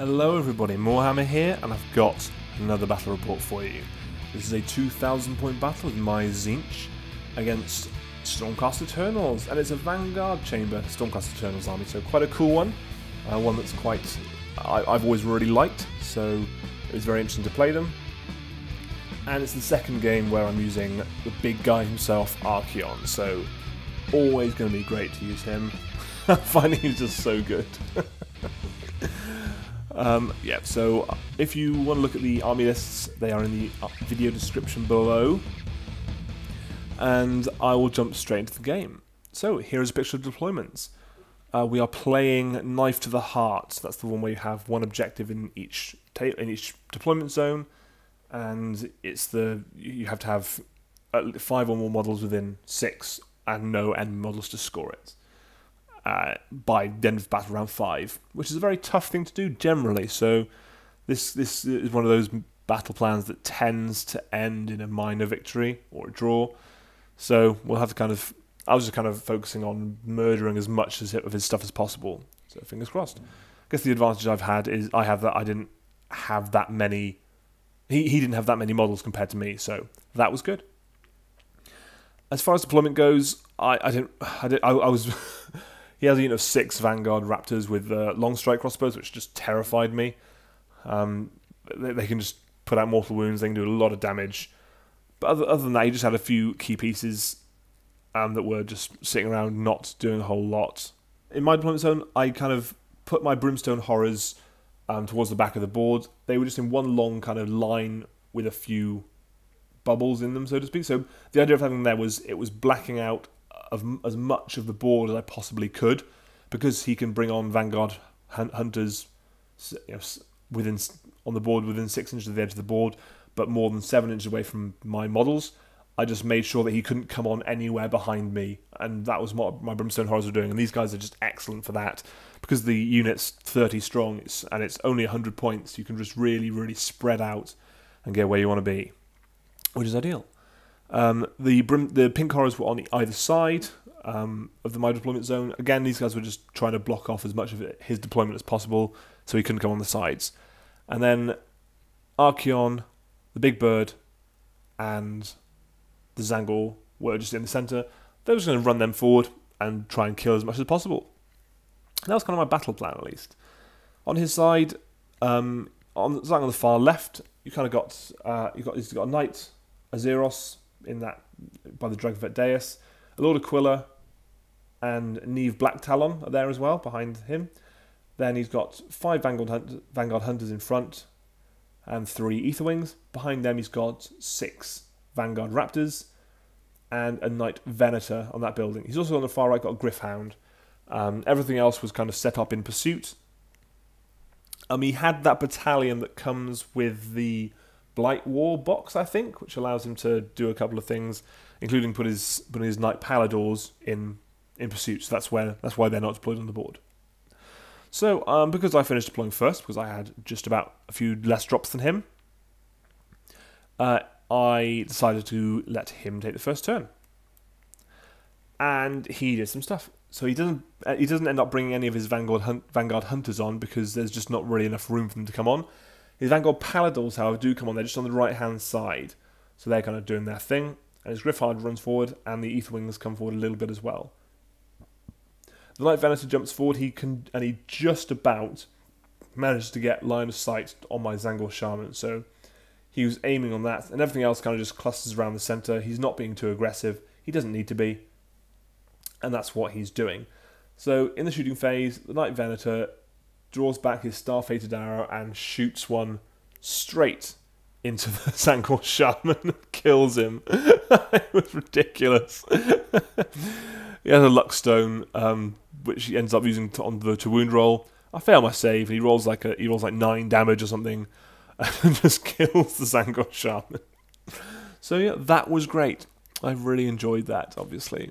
Hello everybody, Moarhammer here, and I've got another battle report for you. This is a 2,000 point battle with my Tzeentch against Stormcast Eternals, and it's a Vanguard Chamber Stormcast Eternals army, so quite a cool one. One that's quite, I've always really liked, so it was very interesting to play them. And it's the second game where I'm using the big guy himself, Archaon, so always going to be great to use him. I'm finding he's just so good. Yeah, so if you want to look at the army lists, they are in the video description below. And I will jump straight into the game. So here is a picture of deployments. We are playing Knife to the Heart. That's the one where you have one objective in each deployment zone, and it's you have to have 5 or more models within 6 and no enemy models to score it. By the end of battle round 5, which is a very tough thing to do generally. So this is one of those battle plans that tends to end in a minor victory or a draw. So we'll have to I was just kind of focusing on murdering as much of his stuff as possible. So fingers crossed. I guess the advantage I've had is I didn't have that many. He didn't have that many models compared to me, so that was good. As far as deployment goes, I was. He has a unit of 6 Vanguard-raptors with Longstrike Crossbows, which just terrified me. They can just put out mortal wounds, they can do a lot of damage. But other than that, he just had a few key pieces that were just sitting around not doing a whole lot. In my deployment zone, I kind of put my Brimstone Horrors towards the back of the board. They were just in one long kind of line with a few bubbles in them, so to speak. So the idea of having them there was it was blacking out of as much of the board as I possibly could, because he can bring on Vanguard-hunters on the board within 6 inches of the edge of the board, but more than 7 inches away from my models. I just made sure that he couldn't come on anywhere behind me, and that was what my Brimstone Horrors were doing, and these guys are just excellent for that. Because the unit's 30 strong, and it's only 100 points, you can just really, really spread out and get where you want to be, which is ideal. The pink horrors were on either side of my deployment zone. Again, these guys were just trying to block off as much of his deployment as possible, so he couldn't come on the sides. And then Archaon, the big bird, and the Tzaangor were just in the centre. They were just going to run them forward and try and kill as much as possible. And that was kind of my battle plan, at least. On his side, on the far left, you kind of he's got a knight, Azyros, in that by the Dragonvet Dais, a Lord-Aquillor and Neave Blacktalon are there as well behind him. Then he's got 5 Vanguard-hunters in front and 3 Aetherwings. Behind them he's got 6 Vanguard-raptors and a Knight Venetor on that building. He's also on the far right got a Gryph Hound. Everything else was kind of set up in pursuit. He had that battalion that comes with the Blight War box, I think, which allows him to do a couple of things, including put his Knight Palladors in pursuit. So that's why they're not deployed on the board. So because I finished deploying first, because I had just about a few less drops than him, I decided to let him take the first turn, and he did some stuff. So he doesn't end up bringing any of his Vanguard-hunters on, because there's just not really enough room for them to come on. His Vanguard Palladors, however, do come on. They're just on the right-hand side, so they're kind of doing their thing. And his Gryph Hound runs forward, and the Aetherwings come forward a little bit as well. The Knight Venetor jumps forward. He just about managed to get line of sight on my Tzaangor Shaman, so he was aiming on that, and everything else kind of just clusters around the centre. He's not being too aggressive. He doesn't need to be, and that's what he's doing. So in the shooting phase, the Knight Venetor draws back his star-fated arrow and shoots one straight into the Tzaangor Shaman and kills him. It was ridiculous. He has a Luckstone, which he ends up using to wound roll. I fail my save. He rolls like 9 damage or something, and just kills the Tzaangor Shaman. So yeah, that was great. I really enjoyed that, obviously.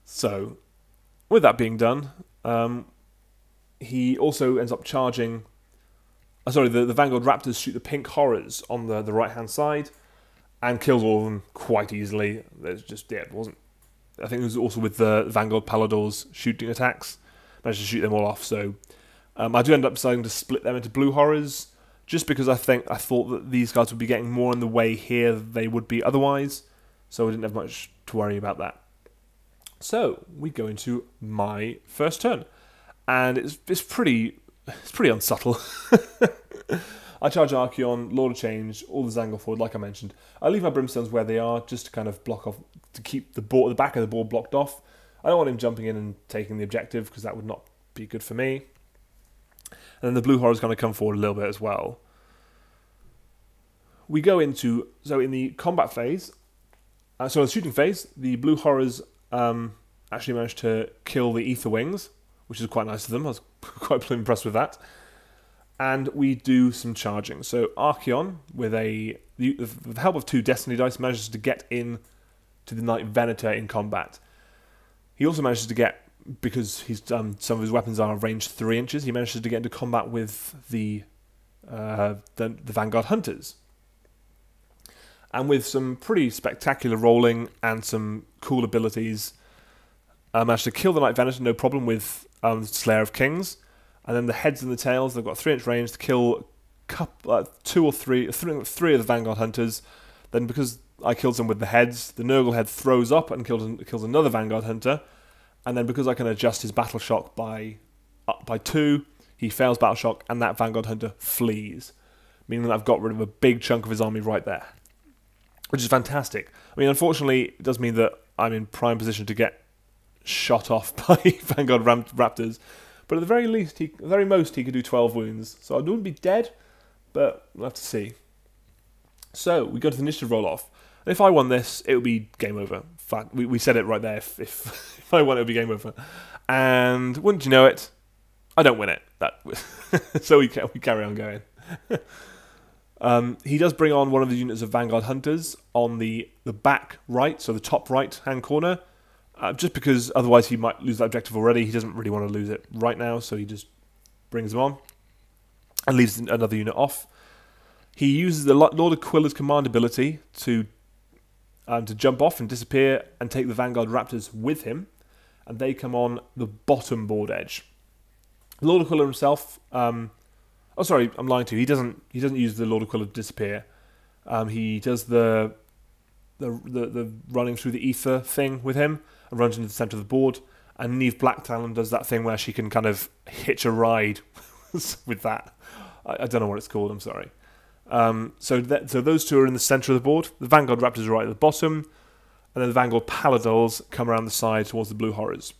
So, with that being done, he also ends up charging. The Vanguard-raptors shoot the pink horrors on the right-hand side and kills all of them quite easily. There's just it wasn't. I think it was also with the Vanguard Palladors shooting attacks. Managed to shoot them all off. So I do end up deciding to split them into blue horrors, just because I thought that these guys would be getting more in the way here than they would be otherwise, so I didn't have much to worry about that. So we go into my first turn, and it's pretty unsubtle. I charge Archaon, Lord of Change, all the Tzaangor forward, like I mentioned. I leave my Brimstones where they are, just to kind of block off, to keep the back of the board blocked off. I don't want him jumping in and taking the objective, because that would not be good for me. And then the blue horror is going to come forward a little bit as well. We go into, so in the combat phase, so in the shooting phase, the blue horrors actually managed to kill the Aetherwings, which is quite nice of them. I was quite impressed with that. And we do some charging. So Archaon, with the help of 2 Destiny dice, manages to get in to the Knight Venetor in combat. He also manages to get, because he's some of his weapons are ranged 3 inches, he manages to get into combat with the Vanguard-hunters. And with some pretty spectacular rolling and some cool abilities, managed to kill the Knight Venetor, no problem, with Slayer of Kings. And then the heads and the tails, they've got 3-inch range to kill 2 or 3 of the Vanguard-hunters. Then because I killed them with the heads, the Nurgle head throws up and kills another Vanguard-hunter. And then because I can adjust his battle shock by 2, he fails battle shock, and that Vanguard-hunter flees, meaning that I've got rid of a big chunk of his army right there, which is fantastic. I mean, unfortunately, it does mean that I'm in prime position to get shot off by Vanguard-raptors. But at the very least, very most, he could do 12 wounds. So I wouldn't be dead, but we'll have to see. So we go to the initiative roll-off. And if I won this, it would be game over. In fact, we said it right there. If I won, it would be game over. And wouldn't you know it, I don't win it. So we carry on going. He does bring on one of the units of Vanguard-hunters on the back right, so the top right-hand corner. Just because otherwise he might lose that objective already. He doesn't really want to lose it right now, so he just brings them on and leaves another unit off. He uses the Lord-Aquillor's command ability to jump off and disappear and take the Vanguard-raptors with him, and they come on the bottom board edge. Lord-Aquillor himself, oh sorry, I'm lying to you. He doesn't use the Lord-Aquillor to disappear. He does the running through the ether thing with him, and runs into the centre of the board, and Neave Blacktalon does that thing where she can kind of hitch a ride with that. I don't know what it's called, I'm sorry. So those 2 are in the centre of the board. The Vanguard-raptors are right at the bottom, and then the Vanguard Palladors come around the side towards the blue horrors.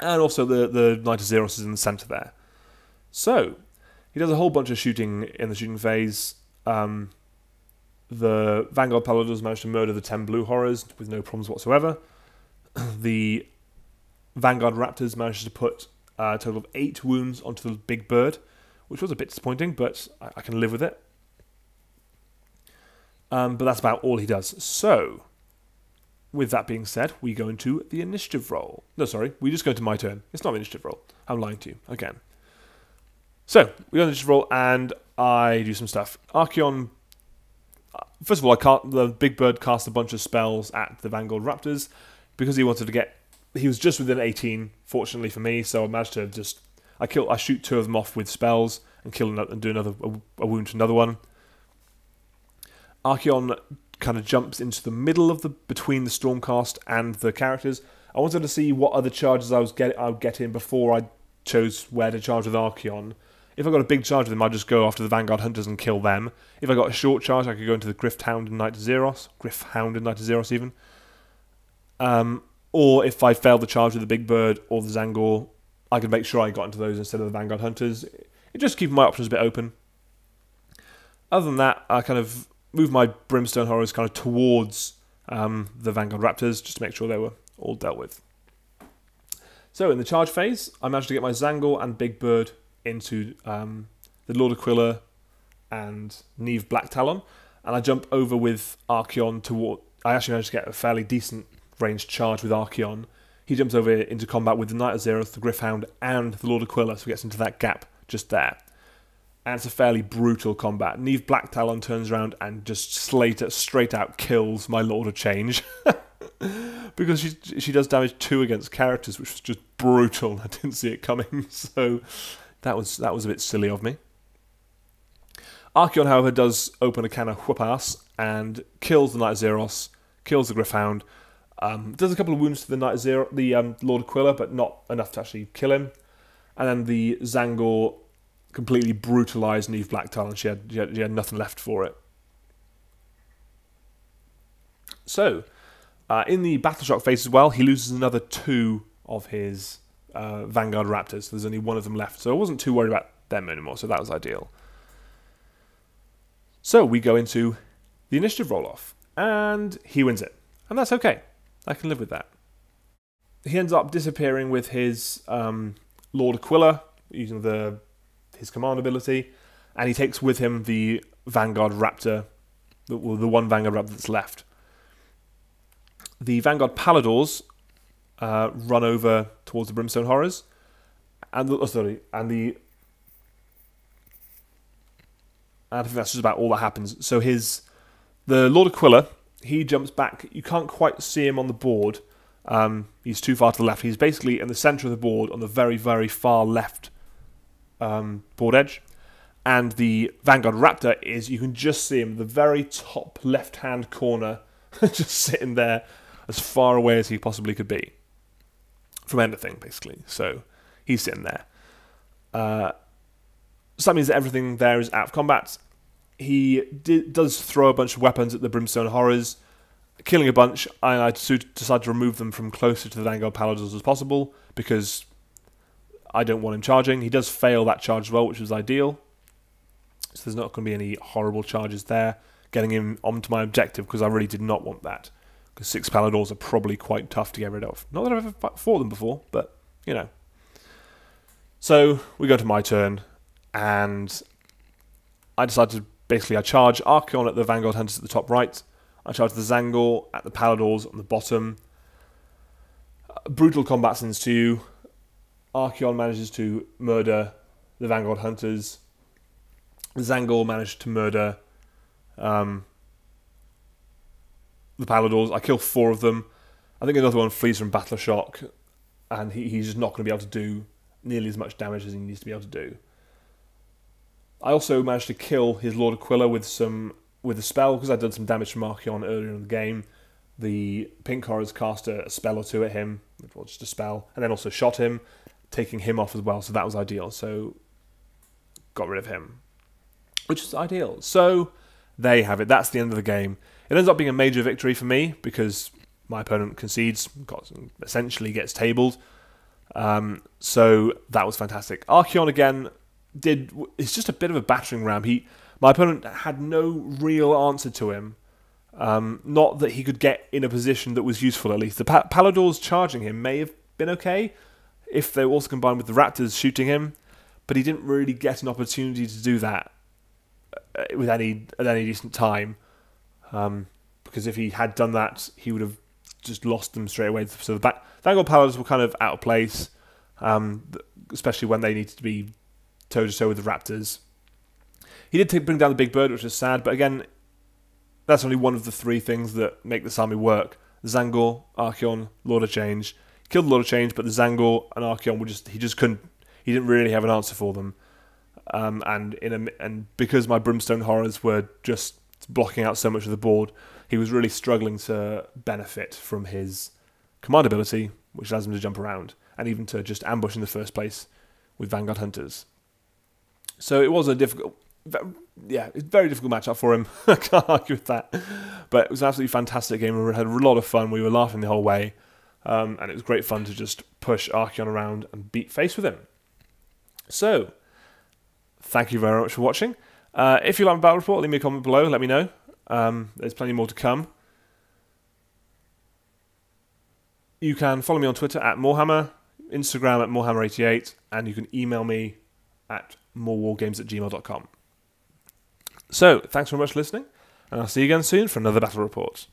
And also the Knight Azyros is in the centre there. So, he does a whole bunch of shooting in the shooting phase. The Vanguard Palladors managed to murder the 10 blue horrors with no problems whatsoever. The Vanguard-raptors managed to put a total of 8 wounds onto the big bird, which was a bit disappointing, but I can live with it. But that's about all he does. So, with that being said, we go into the initiative roll. No, sorry, we just go into my turn. It's not an initiative roll. I'm lying to you, again. So, we go into the initiative roll, and I do some stuff. Archaon, first of all, the big bird cast a bunch of spells at the Vanguard-raptors, because he wanted to get... He was just within 18, fortunately for me, so I managed to just... I shoot 2 of them off with spells, and kill another, and do a wound to another one. Archaon kind of jumps into the middle of between the Stormcast and the characters. I wanted to see what other charges I would get in before I chose where to charge with Archaon. If I got a big charge with him, I'd just go after the Vanguard-hunters and kill them. If I got a short charge, I could go into the Gryph Hound and Knight Azyros. Gryph Hound and Knight Azyros, even. Or if I failed the charge with the Big Bird or the Tzaangor, I could make sure I got into those instead of the Vanguard-hunters. It just keeps my options a bit open. Other than that, I kind of moved my Brimstone Horrors kind of towards the Vanguard-raptors, just to make sure they were all dealt with. So in the charge phase, I managed to get my Tzaangor and Big Bird into the Lord-Aquillor and Neave Blacktalon, and I jump over with Archaon toward... I actually managed to get a fairly decent ranged charge with Archaon. He jumps over into combat with the Knight Azyros, the Gryph Hound, and the Lord-Aquillor, so he gets into that gap just there. And it's a fairly brutal combat. Neave Blacktalon turns around and just straight out kills my Lord of Change. Because she does damage 2 against characters, which was just brutal. I didn't see it coming. So, That was a bit silly of me. Archaon, however, does open a can of whoop-ass and kills the Knight Azyros, kills the Gryph Hound, does a couple of wounds to the Lord-Aquillor, but not enough to actually kill him. And then the Tzaangor completely brutalised Neave Blacktalon. She had nothing left for it. So, in the Battleshock phase as well, he loses another 2 of his Vanguard-raptors. So there's only 1 of them left. So I wasn't too worried about them anymore, so that was ideal. So we go into the initiative roll-off, and he wins it. And that's okay. I can live with that. He ends up disappearing with his Lord-Aquillor, using his command ability, and he takes with him the Vanguard Raptor, the one Vanguard Raptor that's left. The Vanguard Palladors run over towards the Brimstone Horrors, and I think that's just about all that happens. So the Lord-Aquillor, he jumps back. You can't quite see him on the board. He's too far to the left. He's basically in the centre of the board on the very, very far left board edge. And the Vanguard Raptor you can just see him, the very top left-hand corner, just sitting there as far away as he possibly could be. From anything, basically. So he's sitting there. So that means that everything there is out of combat. He does throw a bunch of weapons at the Brimstone Horrors, killing a bunch, and I decide to remove them from closer to the Vanguard Palladors as possible, because I don't want him charging. He does fail that charge as well, which was ideal. So there's not going to be any horrible charges there, getting him onto my objective, because I really did not want that. Because 6 Palladors are probably quite tough to get rid of. Not that I've ever fought them before, but, you know. So we go to my turn, and I decide to I charge Archaon at the Vanguard-hunters at the top right. I charge the Tzaangor at the Palladors on the bottom. Brutal combat ensues. Archaon manages to murder the Vanguard-hunters. The Tzaangor managed to murder the Palladors. I kill 4 of them. I think another one flees from Battleshock, and he's just not going to be able to do nearly as much damage as he needs to be able to do. I also managed to kill his Lord-Aquillor with a spell, because I'd done some damage from Archaon earlier in the game. The Pink Horrors cast a spell or 2 at him, which was just a spell, and then also shot him, taking him off as well, so that was ideal. So, got rid of him, which is ideal. So, there you have it. That's the end of the game. It ends up being a major victory for me, because my opponent concedes, essentially gets tabled. So, that was fantastic. Archaon, again, it's just a bit of a battering ram. My opponent had no real answer to him. Not that he could get in a position that was useful, at least. The Palladors charging him may have been okay, if they were also combined with the Raptors shooting him, but he didn't really get an opportunity to do that at any decent time. Because if he had done that, he would have just lost them straight away. So the Vanguard Palladors were kind of out of place, especially when they needed to be toe-to-toe with the Raptors. He did bring down the big bird, which is sad, but again, that's only one of the 3 things that make this army work. Tzaangor, Archaon, Lord of Change. He killed the Lord of Change, but the Tzaangor and Archaon he didn't really have an answer for them. And because my Brimstone Horrors were just blocking out so much of the board, he was really struggling to benefit from his command ability, which allows him to jump around, and even to just ambush in the first place with Vanguard-hunters. So it was a very difficult matchup for him. I can't argue with that. But it was an absolutely fantastic game. We had a lot of fun. We were laughing the whole way. And it was great fun to just push Archaon around and beat face with him. So, thank you very much for watching. If you like my battle report, leave me a comment below. Let me know. There's plenty more to come. You can follow me on Twitter at Moarhammer, Instagram at Moarhammer88, and you can email me at morewargames@gmail.com. So, thanks very much for listening, and I'll see you again soon for another battle report.